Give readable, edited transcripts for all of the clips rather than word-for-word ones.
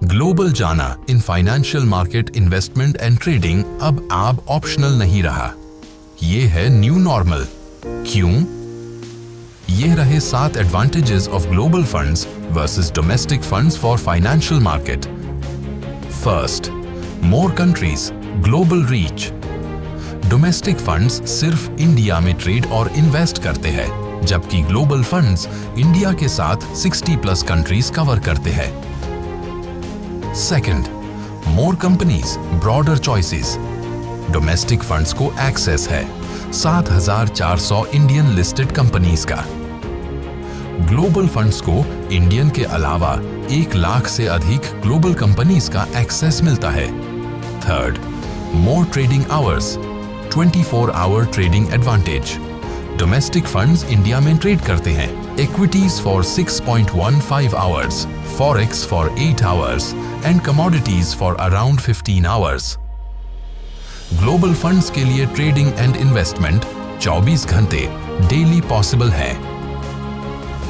Global जाना in financial market investment and trading अब optional नहीं रहा। ये है न्यू नॉर्मल। क्यों? ये रहे 7 advantages of global funds versus domestic funds for financial market. First, more countries, global reach. Domestic funds सिर्फ इंडिया में ट्रेड और इन्वेस्ट करते हैं, जबकि ग्लोबल फंड्स इंडिया के साथ 60+ कंट्रीज कवर करते हैं। सेकंड, मोर companies, broader choices. Domestic funds को एक्सेस है 7,400 इंडियन लिस्टेड कंपनीज का। ग्लोबल फंड्स को इंडियन के अलावा 1 लाख से अधिक ग्लोबल कंपनीज का एक्सेस मिलता है। Third, more trading hours, 24 hour trading advantage. Domestic funds India में ट्रेड करते हैं equities for 6.15 hours, forex for 8 hours and commodities for around 15 hours. Global funds के लिए ट्रेडिंग एंड इन्वेस्टमेंट 24 घंटे डेली पॉसिबल है।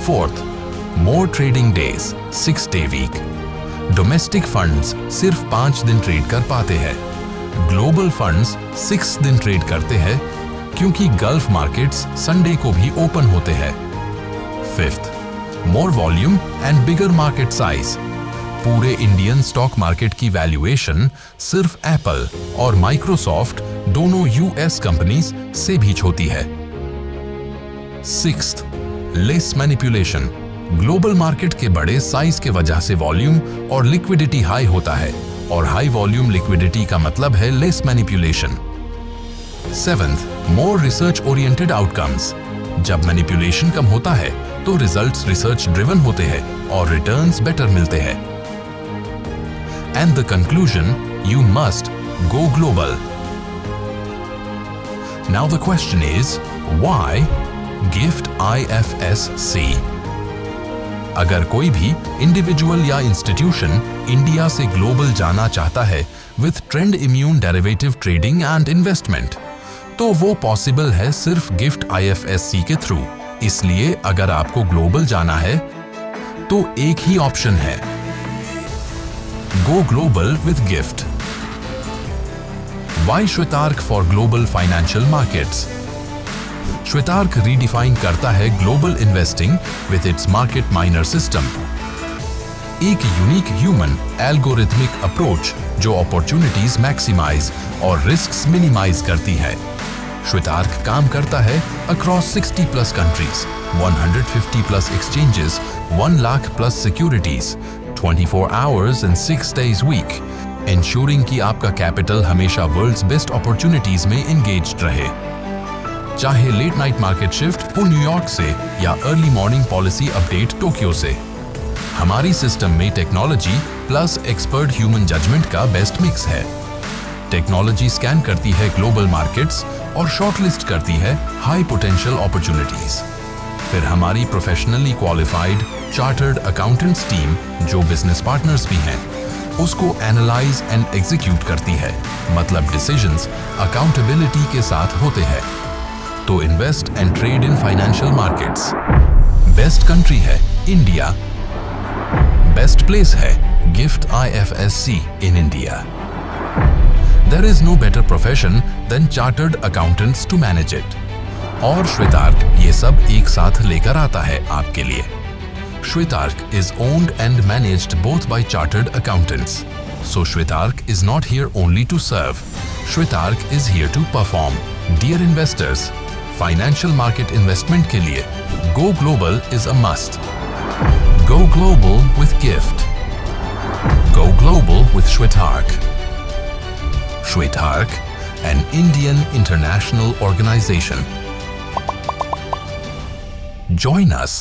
Fourth, more trading days, 6 day week. Domestic funds सिर्फ 5 दिन trade कर पाते हैं, ग्लोबल फंड्स 6 दिन ट्रेड करते हैं क्योंकि गल्फ मार्केट्स संडे को भी ओपन होते हैं। Fifth, more volume and bigger market size. पूरे इंडियन स्टॉक मार्केट की वैल्यूएशन सिर्फ एप्पल और माइक्रोसॉफ्ट दोनों यूएस कंपनीज से भी छोटी है। Sixth, less manipulation. Global market के बड़े साइज के वजह से वॉल्यूम और लिक्विडिटी हाई होता है, और हाई वॉल्यूम लिक्विडिटी का मतलब है less manipulation. Seventh, more research oriented outcomes. जब मैनिपुलेशन कम होता है तो रिजल्ट्स रिसर्च ड्रिवन होते हैं और रिटर्न्स बेटर मिलते हैं। And the conclusion, you must go global. Now the question is why gift IFSC? अगर कोई भी इंडिविजुअल या इंस्टीट्यूशन इंडिया से ग्लोबल जाना चाहता है with trend immune derivative trading and investment, तो वो पॉसिबल है सिर्फ गिफ्ट IFSC के थ्रू। इसलिए अगर आपको ग्लोबल जाना है तो एक ही ऑप्शन है, go global with GIFT. Why Shwetark for global financial markets? Shwetark redefine करता है global investing with its market minor system, एक यूनिक ह्यूमन एल्गोरिथमिक अप्रोच जो अपॉर्चुनिटीज मैक्सिमाइज और रिस्क्स मिनिमाइज करती है। श्वेतार्क काम करता है across 60+ countries, 150+ exchanges, 1 lakh+ securities, 24 hours and 6 days week, ensuring कि आपका कैपिटल हमेशा वर्ल्ड्स बेस्ट अपॉर्चुनिटीज में एंगेज्ड रहे। चाहे लेट नाइट मार्केट शिफ्ट हो न्यूयॉर्क से या early morning policy update Tokyo से, हमारी सिस्टम में technology plus expert human judgement का बेस्ट मिक्स है। टेक्नोलॉजी स्कैन करती है ग्लोबल मार्केट्स और शॉर्टलिस्ट करती है हाई पोटेंशियल अपॉर्चुनिटीज। फिर हमारी professionally qualified chartered accountants team, जो बिजनेस पार्टनर्स भी हैं, उसको एनालाइज एंड एग्जीक्यूट करती है, मतलब डिसीजंस अकाउंटेबिलिटी के साथ होते हैं। तो invest and trade in financial markets. Best country है इंडिया, बेस्ट प्लेस है gift IFSC in India. There is no better profession than chartered accountants to manage it. और श्वेतार्क ये सब एक साथ लेकर आता है आपके लिए। श्वेतार्क is owned and managed both by chartered accountants. So Shwetark is not here only to serve. Shwetark is here to perform. Dear investors, financial market investment के लिए Go Global is a must. Go global with GIFT. Go global with Shwetark. Shwetark, an Indian international organization. Join us